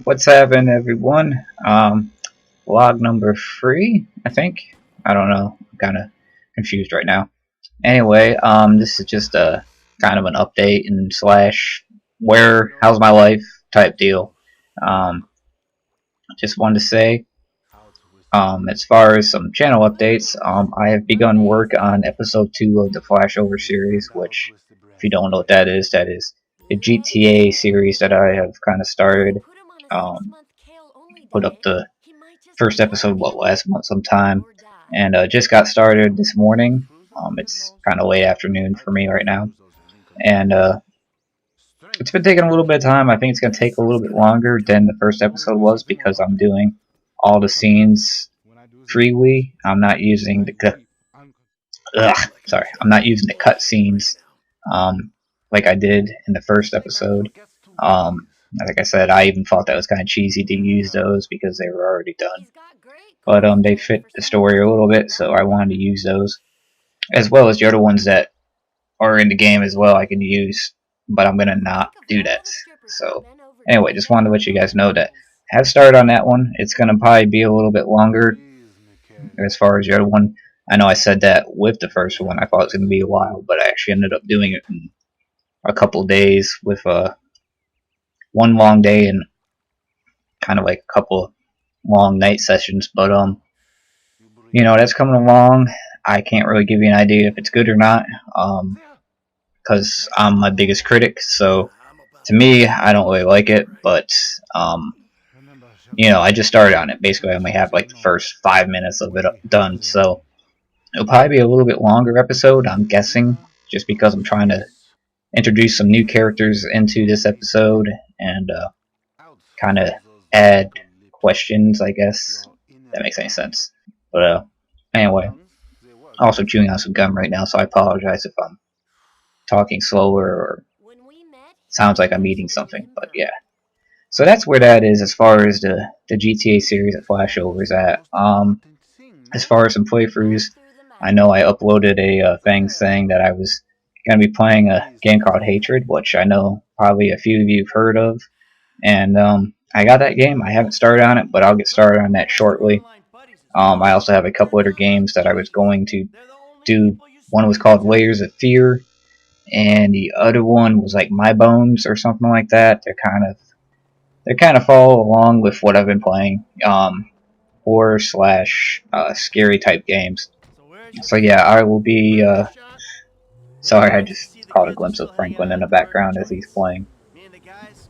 What's happening, everyone? Vlog number 3, I think. I don't know. I'm kind of confused right now. Anyway, this is just a kind of an update and slash how's my life type deal. Um, just wanted to say, as far as some channel updates, I have begun work on episode 2 of the Flashover series, which, if you don't know what that is a GTA series that I have kind of started. Um, put up the first episode last month sometime, and just got started this morning. It's kind of late afternoon for me right now, and it's been taking a little bit of time. I think it's going to take a little bit longer than the first episode was because I'm doing all the scenes freely. I'm not using the I'm not using the cut scenes like I did in the first episode. Like I said, I even thought that was kind of cheesy to use those because they were already done. But they fit the story a little bit, so I wanted to use those, as well as the other ones that are in the game as well I can use, but I'm gonna not do that. So anyway, just wanted to let you guys know that I have started on that one. It's gonna probably be a little bit longer as far as the other one. I know I said that with the first one. I thought it was gonna be a while, but I actually ended up doing it in a couple days with one long day and kind of like a couple long night sessions. But that's coming along. I can't really give you an idea if it's good or not, because I'm my biggest critic. So to me, I don't really like it. But I just started on it. Basically, I only have like the first 5 minutes of it done. So it'll probably be a little bit longer episode, I'm guessing, just because I'm trying to introduce some new characters into this episode and kind of add questions, I guess. If that makes any sense. But anyway, also chewing on some gum right now, so I apologize if I'm talking slower or sounds like I'm eating something. But yeah, so that's where that is as far as the GTA series at Flashover is at. As far as some playthroughs, I know I uploaded a thing saying that I was going to be playing a game called Hatred, which I know probably a few of you have heard of. And I got that game. I haven't started on it, but I'll get started on that shortly. I also have a couple other games that I was going to do. One was called Layers of Fear, and the other one was like My Bones or something like that. They kind of follow along with what I've been playing, horror slash scary type games. So yeah, I will be. Sorry, I just caught a glimpse of Franklin in the background as he's playing,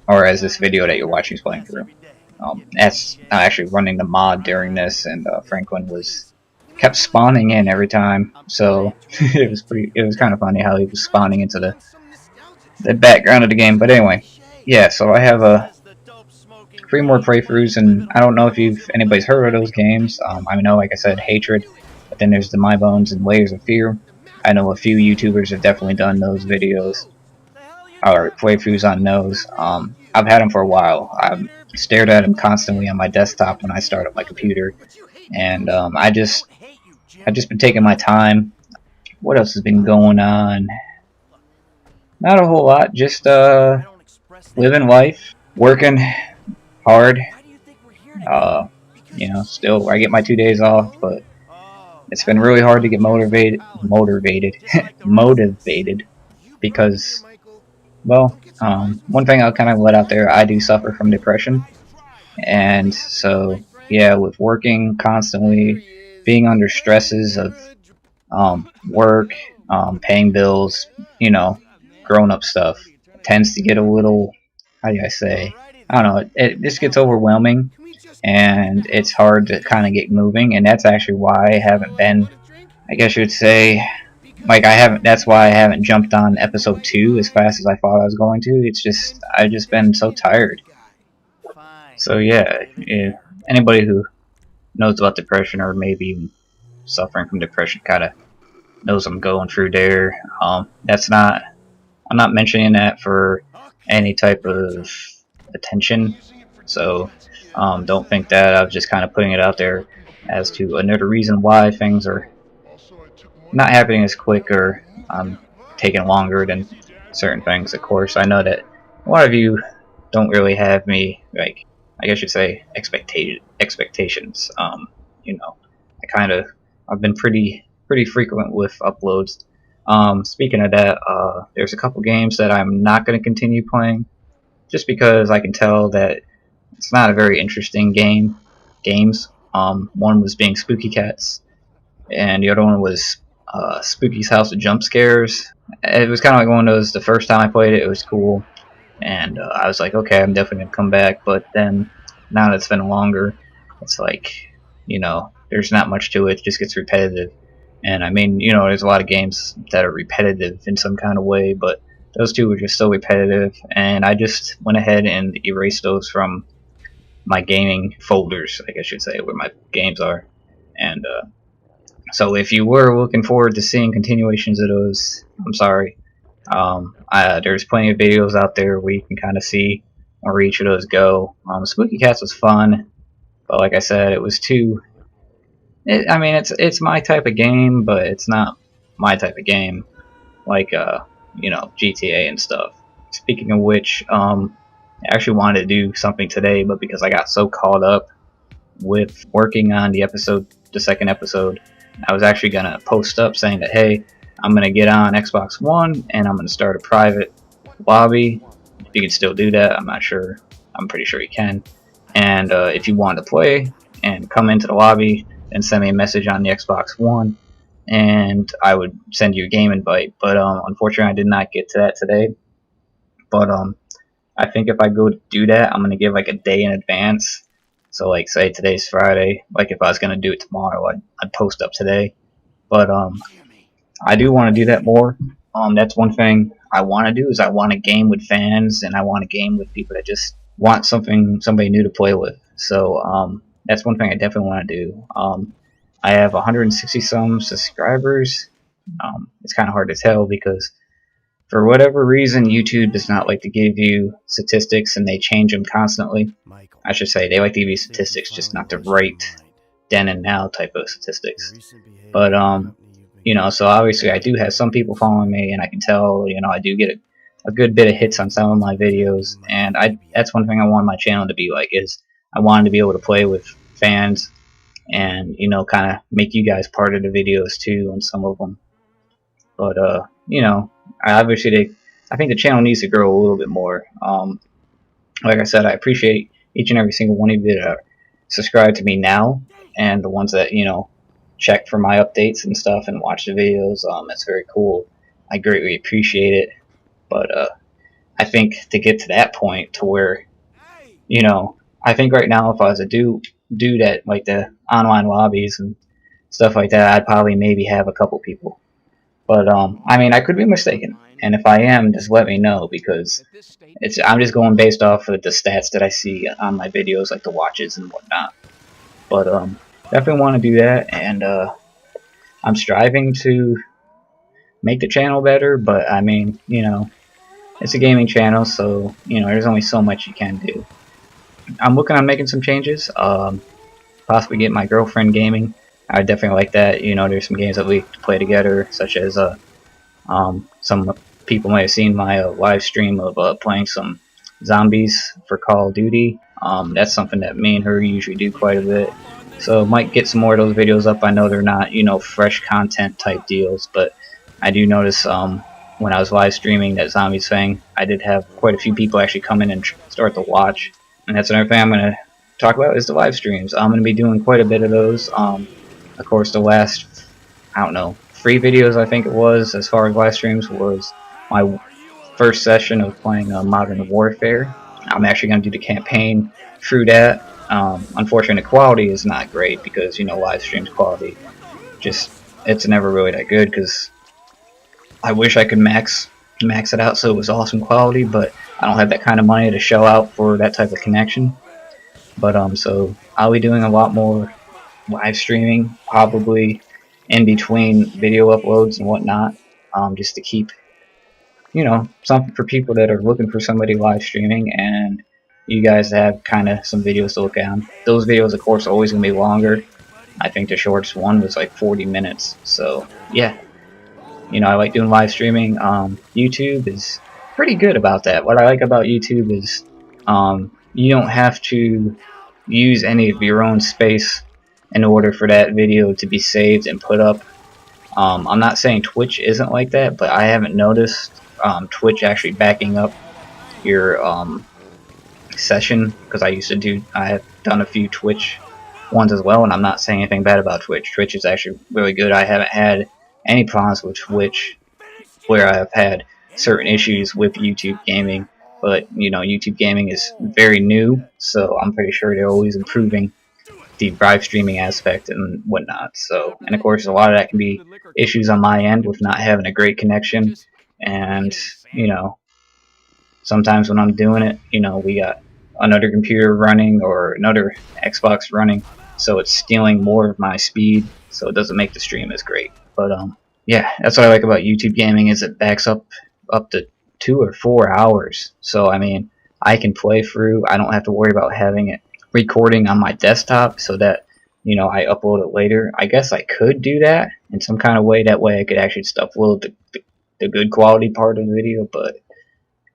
or as this video that you're watching is playing through. That's actually running the mod during this, and Franklin kept spawning in every time. So it was kind of funny how he was spawning into the background of the game. But anyway, yeah. So I have 3 more playthroughs, and I don't know if anybody's heard of those games. I know, like I said, Hatred, but then there's the My Bones and Layers of Fear. I know a few YouTubers have definitely done those videos or playthroughs on those. I've had them for a while. I've stared at them constantly on my desktop when I start up my computer, and I just been taking my time. What else has been going on? Not a whole lot. Just living life, working hard. Still I get my 2 days off, but it's been really hard to get motivated because, well, one thing I'll kind of let out there, I do suffer from depression, and so yeah, with working constantly, being under stresses of work, paying bills, grown up stuff, it tends to get a little, how do I say, I don't know, it just gets overwhelming, and it's hard to kind of get moving, and that's actually why I haven't been, I guess you would say, like that's why I haven't jumped on episode 2 as fast as I thought I was going to. It's just, I've just been so tired. So yeah, anybody who knows about depression or maybe even suffering from depression kind of knows I'm going through there. I'm not mentioning that for any type of attention. So don't think that. I was just kind of putting it out there as to another reason why things are not happening as quick or taking longer than certain things. Of course, I know that a lot of you don't really have me, like, I guess you'd say expectations. You know, I've been pretty frequent with uploads. Speaking of that, there's a couple games that I'm not going to continue playing, just because I can tell that it's not a very interesting games. One was being Spooky Cats, and the other one was Spooky's House of Jump Scares. It was kind of like one of those. The first time I played it, it was cool, and I was like, okay, I'm definitely gonna come back. But then now that it's been longer, it's like, there's not much to it. It just gets repetitive. And I mean, there's a lot of games that are repetitive in some kind of way, but those two were just so repetitive, and I just went ahead and erased those from my gaming folders, I guess you'd say, where my games are. And so if you were looking forward to seeing continuations of those, I'm sorry. There's plenty of videos out there where you can kind of see where each of those go. Spooky Cats was fun, but like I said, it was too. I mean, it's my type of game, but it's not my type of game, like GTA and stuff. Speaking of which, I actually wanted to do something today, but because I got so caught up with working on the second episode, I was actually gonna post up saying that, hey, I'm gonna get on Xbox One and I'm gonna start a private lobby. If you can still do that, I'm not sure. I'm pretty sure you can. And if you want to play and come into the lobby, then send me a message on the Xbox One, and I would send you a game invite. But unfortunately, I did not get to that today. But I think if I go to do that, I'm gonna give like a day in advance. So like, say today's Friday. Like if I was gonna do it tomorrow, I'd post up today. But I do want to do that more. That's one thing I want to do, is I want a game with fans, and I want a game with people that just want somebody new to play with. So that's one thing I definitely want to do. I have 160 some subscribers. It's kind of hard to tell because for whatever reason, YouTube does not like to give you statistics, and they change them constantly. I should say they like to give you statistics, just not the right then and now type of statistics. But so obviously I do have some people following me, and I can tell, I do get a good bit of hits on some of my videos, and that's one thing I want my channel to be like, is I wanted to be able to play with fans and, kind of make you guys part of the videos too on some of them. But, I think the channel needs to grow a little bit more. Like I said, I appreciate each and every single one of you that are subscribed to me now, and the ones that, check for my updates and stuff and watch the videos. That's very cool. I greatly appreciate it. But I think to get to that point to where, I think right now if I was to do that, like the online lobbies and stuff like that, I'd probably maybe have a couple people. But I mean, I could be mistaken, and if I am, just let me know, because I'm just going based off of the stats that I see on my videos, like the watches and whatnot. But definitely want to do that, and I'm striving to make the channel better. But I mean, it's a gaming channel, so there's only so much you can do. I'm looking on making some changes. Possibly get my girlfriend gaming. I definitely like that. There's some games that we play together, such as some people might have seen my live stream of playing some zombies for Call of Duty. That's something that me and her usually do quite a bit. So might get some more of those videos up. I know they're not, fresh content type deals, but I do notice when I was live streaming that zombies thing, I did have quite a few people actually come in and start to watch. And that's another thing I'm going to talk about, is the live streams. I'm going to be doing quite a bit of those. Of course, the last, 3 videos I think it was, as far as live streams, was my first session of playing Modern Warfare. I'm actually going to do the campaign through that. Unfortunately, the quality is not great because, live streams quality, it's never really that good, because I wish I could max it out so it was awesome quality, but I don't have that kind of money to shell out for that type of connection. But so I'll be doing a lot more live streaming, probably in between video uploads and whatnot, just to keep, something for people that are looking for somebody live streaming, and you guys have kind of some videos to look at. Those videos, of course, are always going to be longer. I think the shortest one was like 40 minutes. So yeah, I like doing live streaming. YouTube is pretty good about that. What I like about YouTube is you don't have to use any of your own space in order for that video to be saved and put up. I'm not saying Twitch isn't like that, but I haven't noticed Twitch actually backing up your session, because I have done a few Twitch ones as well, and I'm not saying anything bad about Twitch. Twitch is actually really good. I haven't had any problems with Twitch where I've had certain issues with YouTube gaming, but YouTube gaming is very new, so I'm pretty sure they're always improving the live streaming aspect and whatnot. So, and of course, a lot of that can be issues on my end with not having a great connection, and sometimes when I'm doing it, we got another computer running or another Xbox running, so it's stealing more of my speed, so it doesn't make the stream as great. But yeah, that's what I like about YouTube gaming, is it backs up to 2 or 4 hours. So I mean, I can play through. I don't have to worry about having it recording on my desktop so that I upload it later. I guess I could do that in some kind of way. That way I could actually just upload the good quality part of the video, but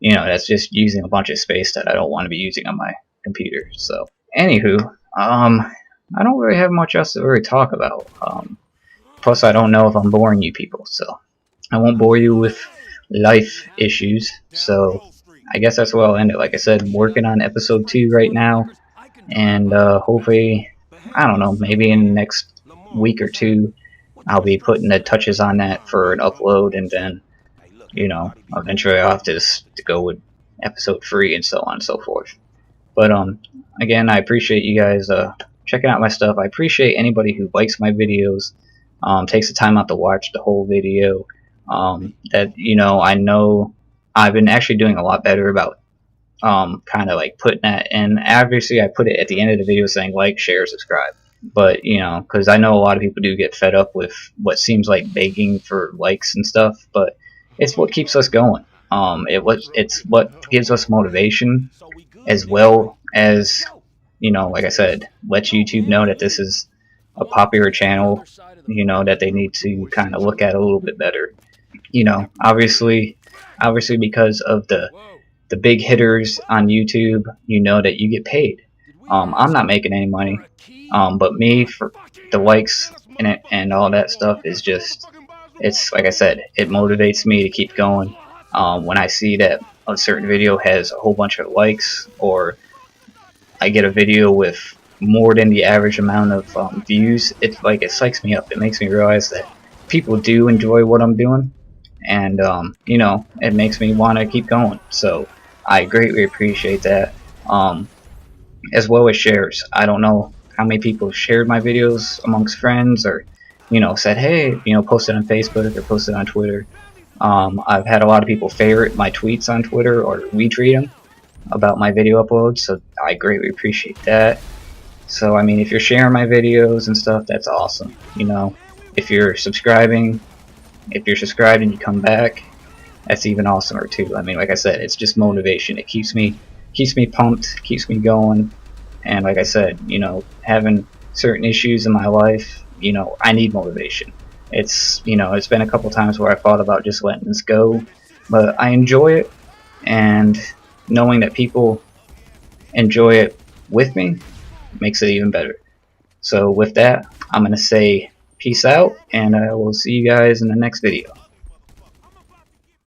that's just using a bunch of space that I don't want to be using on my computer. So anywho, I don't really have much else to really talk about. Plus I don't know if I'm boring you people, so I won't bore you with life issues. So I guess that's where I'll end it. Like I said, I'm working on episode 2 right now, and hopefully, I don't know, maybe in the next week or two, I'll be putting the touches on that for an upload, and then eventually I'll have to go with episode 3 and so on and so forth. But again, I appreciate you guys checking out my stuff. I appreciate anybody who likes my videos, takes the time out to watch the whole video. That I know I've been actually doing a lot better about kind of like putting that in. Obviously, I put it at the end of the video saying like, share, subscribe. But because I know a lot of people do get fed up with what seems like begging for likes and stuff, but it's what keeps us going. It's what gives us motivation, as well as like I said, lets YouTube know that this is a popular channel. That they need to kind of look at a little bit better. Obviously because of the big hitters on YouTube, that you get paid. I'm not making any money, but me, for the likes in it and all that stuff, is just, it's like I said, it motivates me to keep going. When I see that a certain video has a whole bunch of likes, or I get a video with more than the average amount of views, it psychs me up. It makes me realize that people do enjoy what I'm doing, and it makes me want to keep going. So I greatly appreciate that, as well as shares. I don't know how many people shared my videos amongst friends, or said, hey, posted on Facebook or posted on Twitter. I've had a lot of people favorite my tweets on Twitter or retweet them about my video uploads, so I greatly appreciate that. So I mean, if you're sharing my videos and stuff, that's awesome. If you're subscribing, if you're subscribed and you come back, that's even awesomer too. I mean, like I said, it's just motivation. It keeps me pumped, keeps me going. And like I said, having certain issues in my life, I need motivation. It's it's been a couple times where I thought about just letting this go, but I enjoy it, and knowing that people enjoy it with me makes it even better. So with that, I'm gonna say peace out, and I will see you guys in the next video.